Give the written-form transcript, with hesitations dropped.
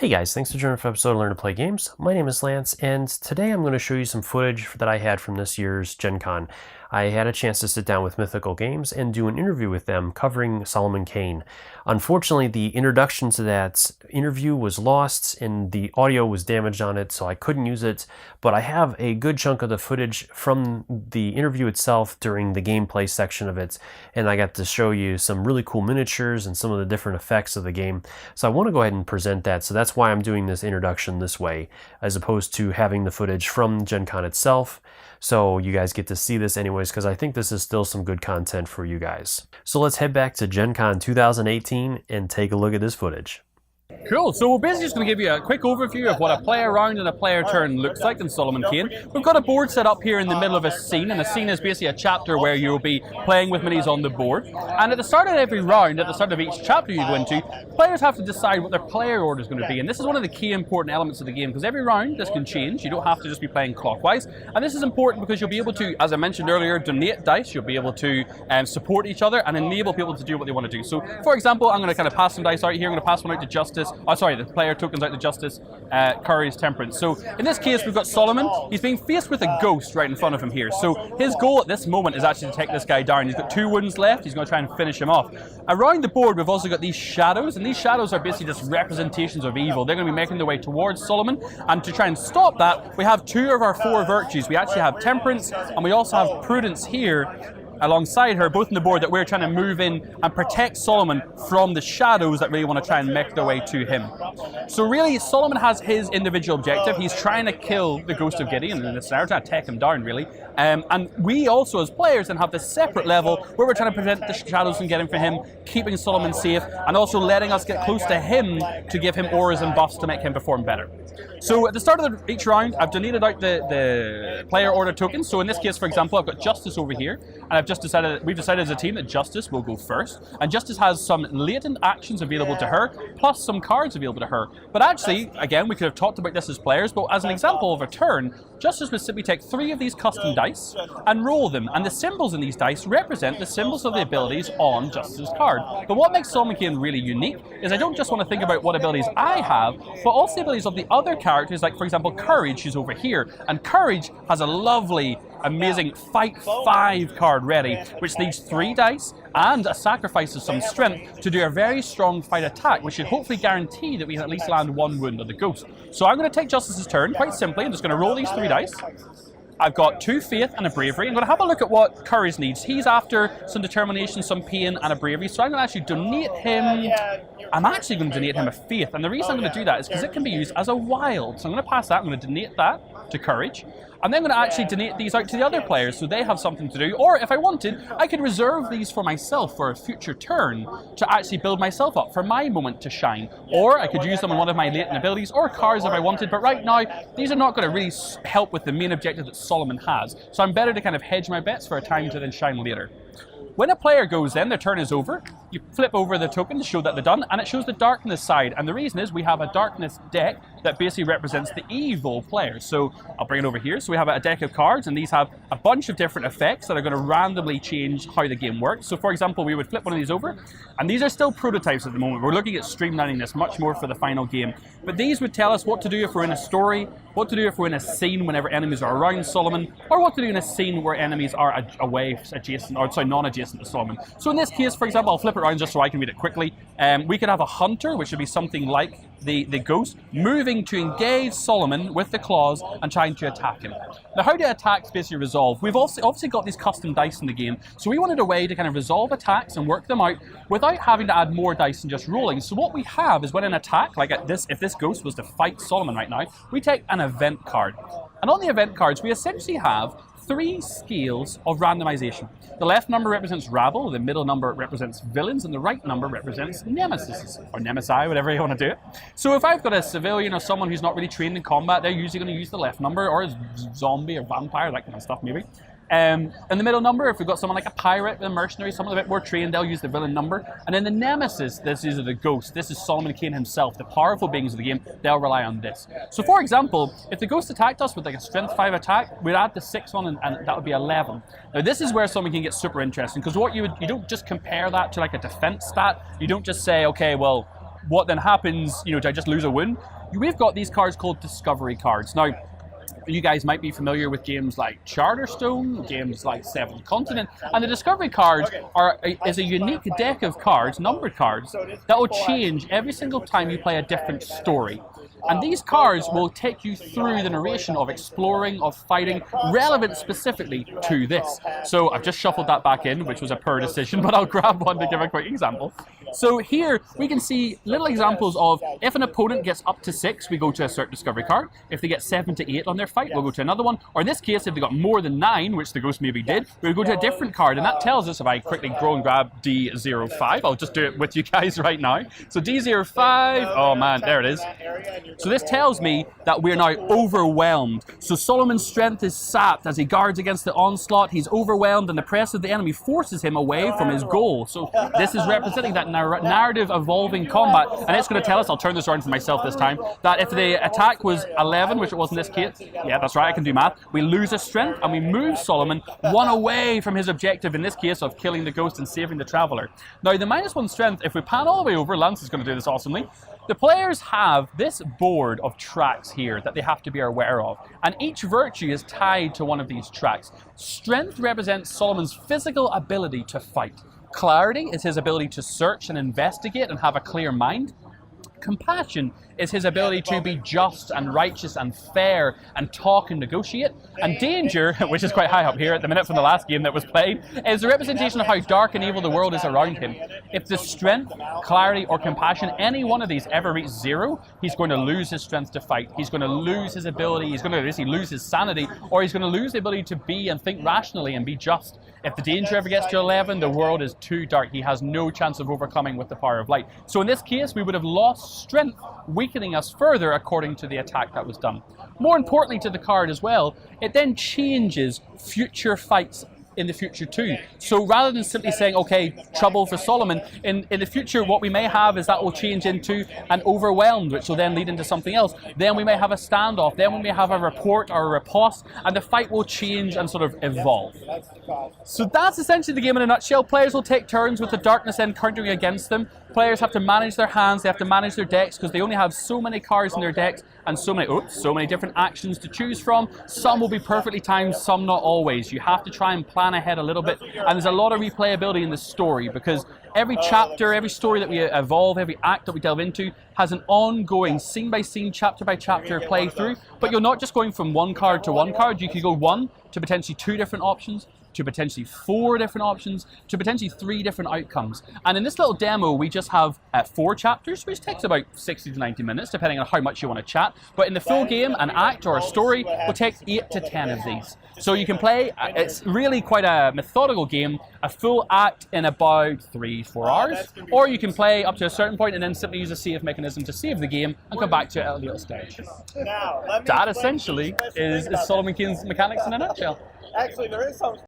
Hey guys, thanks for joining for episode of Learn to Play Games. My name is Lance, and today I'm going to show you some footage that I had from this year's Gen Con. I had a chance to sit down with Mythical Games and do an interview with them covering Solomon Kane. Unfortunately, the introduction to that interview was lost and the audio was damaged on it, so I couldn't use it, but I have a good chunk of the footage from the interview itself during the gameplay section of it, and I got to show you some really cool miniatures and some of the different effects of the game. So I want to go ahead and present that, so that's why I'm doing this introduction this way, as opposed to having the footage from Gen Con itself. So you guys get to see this anyways, because I think this is still some good content for you guys. So let's head back to Gen Con 2018 and take a look at this footage. Cool, so we're basically just going to give you a quick overview of what a player round and a player turn looks like in Solomon Kane. We've got a board set up here in the middle of a scene, and a scene is basically a chapter where you'll be playing with minis on the board. And at the start of every round, at the start of each chapter you go into, players have to decide what their player order is going to be. And this is one of the key important elements of the game, because every round this can change. You don't have to just be playing clockwise. And this is important because you'll be able to, as I mentioned earlier, donate dice. You'll be able to support each other and enable people to do what they want to do. So, for example, I'm going to kind of pass some dice out here. I'm going to pass one out to Justice. Oh, sorry, the player tokens out to Justice, Courage, Temperance. So in this case, we've got Solomon. He's being faced with a ghost right in front of him here. So his goal at this moment is actually to take this guy down. He's got 2 wounds left. He's going to try and finish him off. Around the board, we've also got these shadows, and these shadows are basically just representations of evil. They're going to be making their way towards Solomon, and to try and stop that, we have 2 of our 4 virtues. We actually have Temperance, and we also have Prudence here, alongside her, both on the board, that we're trying to move in and protect Solomon from the shadows that really want to try and make their way to him. So really, Solomon has his individual objective. He's trying to kill the Ghost of Gideon in this scenario, trying to take him down, really. And we also, as players, then have this separate level where we're trying to prevent the shadows from getting from him, keeping Solomon safe, and also letting us get close to him to give him auras and buffs to make him perform better. So at the start of each round, I've donated out the player order tokens. So in this case, for example, I've got Justice over here, and we've decided as a team that Justice will go first. And Justice has some latent actions available to her, plus some cards available to her. But actually, again, we could have talked about this as players, but as an example of a turn, Justice would simply take 3 of these custom dice and roll them. And the symbols in these dice represent the symbols of the abilities on Justice's card. But what makes Solomon Kane really unique is I don't just want to think about what abilities I have, but also the abilities of the other characters, like, for example, Courage, who's over here. And Courage has a lovely, amazing Fight 5 card ready, which needs 3 dice and a sacrifice of some strength to do a very strong fight attack, which should hopefully guarantee that we at least land 1 wound on the ghost. So I'm going to take Justice's turn, quite simply. I'm just going to roll these 3 dice. I've got 2 faith and a bravery. I'm going to have a look at what Courage needs. He's after some determination, some pain, and a bravery. So I'm going to actually donate him. I'm actually going to donate him a faith. And the reason I'm going to do that is because it can be used as a wild. So I'm going to pass that. I'm going to donate that to Courage. And then I'm going to actually donate these out to the other players so they have something to do. Or if I wanted, I could reserve these for myself for a future turn to actually build myself up for my moment to shine. Or I could use them on one of my latent abilities or cards if I wanted. But right now, these are not going to really help with the main objective that Solomon has. So I'm better to kind of hedge my bets for a time to then shine later. When a player goes in, their turn is over. You flip over the token to show that they're done, and it shows the darkness side. And the reason is we have a darkness deck that basically represents the evil players. So I'll bring it over here. So we have a deck of cards, and these have a bunch of different effects that are going to randomly change how the game works. So for example, we would flip one of these over, and these are still prototypes at the moment. We're looking at streamlining this much more for the final game. But these would tell us what to do if we're in a story, what to do if we're in a scene whenever enemies are around Solomon, or what to do in a scene where enemies are away, adjacent, or sorry, non-adjacent to Solomon. So in this case, for example, I'll flip it around just so I can read it quickly. We could have a hunter, which would be something like the ghost, moving to engage Solomon with the claws and trying to attack him. Now, how do attacks basically resolve? We've obviously got these custom dice in the game, so we wanted a way to kind of resolve attacks and work them out without having to add more dice than just rolling. So what we have is when an attack, like if this ghost was to fight Solomon right now, we take an event card. And on the event cards, we essentially have 3 scales of randomization. The left number represents rabble, the middle number represents villains, and the right number represents nemesis, or nemesi, whatever you want to do it. So if I've got a civilian or someone who's not really trained in combat, they're usually going to use the left number, or a zombie or vampire, that kind of stuff maybe. In the middle number, if we've got someone like a pirate, a mercenary, someone a bit more trained, they'll use the villain number. And then the nemesis, this is the ghost. This is Solomon Kane himself, the powerful beings of the game. They'll rely on this. So for example, if the ghost attacked us with like a strength 5 attack, we'd add the 6 on and that would be 11. Now this is where something can get super interesting, because what you don't just compare that to like a defense stat. You don't just say, okay, well, what then happens, do I just lose a wound? we've got these cards called Discovery cards. Now, you guys might be familiar with games like Charterstone, games like Seventh Continent, and the Discovery cards is a unique deck of cards, numbered cards, that will change every single time you play a different story. And these cards will take you through the narration of exploring, of fighting, relevant specifically to this. So I've just shuffled that back in, which was a poor decision, but I'll grab one to give a quick example. So here we can see little examples of if an opponent gets up to 6, we go to a certain Discovery card. If they get 7 to 8 on their fight, we'll go to another one. Or in this case, if they got more than 9, which the Ghost maybe did, we'll go to a different card. And that tells us, if I quickly go and grab D05, I'll just do it with you guys right now. So D05, oh man, there it is. So this tells me that we're now overwhelmed. So Solomon's strength is sapped as he guards against the onslaught. He's overwhelmed, and the press of the enemy forces him away from his goal. So this is representing that narrative evolving combat, and it's going to tell us, I'll turn this around for myself this time, that if the attack was 11, which it was in this case, yeah, that's right, I can do math, we lose a strength and we move Solomon 1 away from his objective, in this case of killing the ghost and saving the traveler. Now the -1 strength, if we pan all the way over, Lance is going to do this awesomely, the players have this board of tracks here that they have to be aware of, and each virtue is tied to one of these tracks. Strength represents Solomon's physical ability to fight. Clarity is his ability to search and investigate and have a clear mind. Compassion is his ability to be just and righteous and fair and talk and negotiate. And danger, which is quite high up here at the minute from the last game that was played, is a representation of how dark and evil the world is around him. If the strength, clarity, or compassion, any one of these ever reach 0, he's going to lose his strength to fight. He's going to lose his ability, he's going to basically lose his sanity, or he's going to lose the ability to be and think rationally and be just. If the danger ever gets to 11, the world is too dark. He has no chance of overcoming with the power of light. So in this case, we would have lost strength, weakening us further according to the attack that was done. More importantly to the card as well, it then changes future fights in the future too. So rather than simply saying, okay, trouble for Solomon, in the future what we may have is that will change into an overwhelmed, which will then lead into something else. Then we may have a standoff, then we may have a report or a riposte, and the fight will change and sort of evolve. So that's essentially the game in a nutshell. Players will take turns with the darkness encountering against them. Players have to manage their hands, they have to manage their decks, because they only have so many cards in their decks and so many different actions to choose from. Some will be perfectly timed, some not always. You have to try and plan ahead a little bit, and there's a lot of replayability in the story, because every chapter, every story that we evolve, every act that we delve into has an ongoing scene by scene, chapter by chapter playthrough. But you're not just going from one card to one card. You could go 1 to potentially 2 different options, to potentially 4 different options, to potentially 3 different outcomes. And in this little demo, we just have 4 chapters, which takes about 60 to 90 minutes, depending on how much you want to chat. But in the full game, an act or a story will take 8 to 10 of these. So you can play, it's really quite a methodical game, a full act in about 3-4 hours, or you can play up to a certain point and then simply use a save mechanism to save the game and come back to it at a later stage. That essentially is Solomon Kane's mechanics in a nutshell. Actually, there is some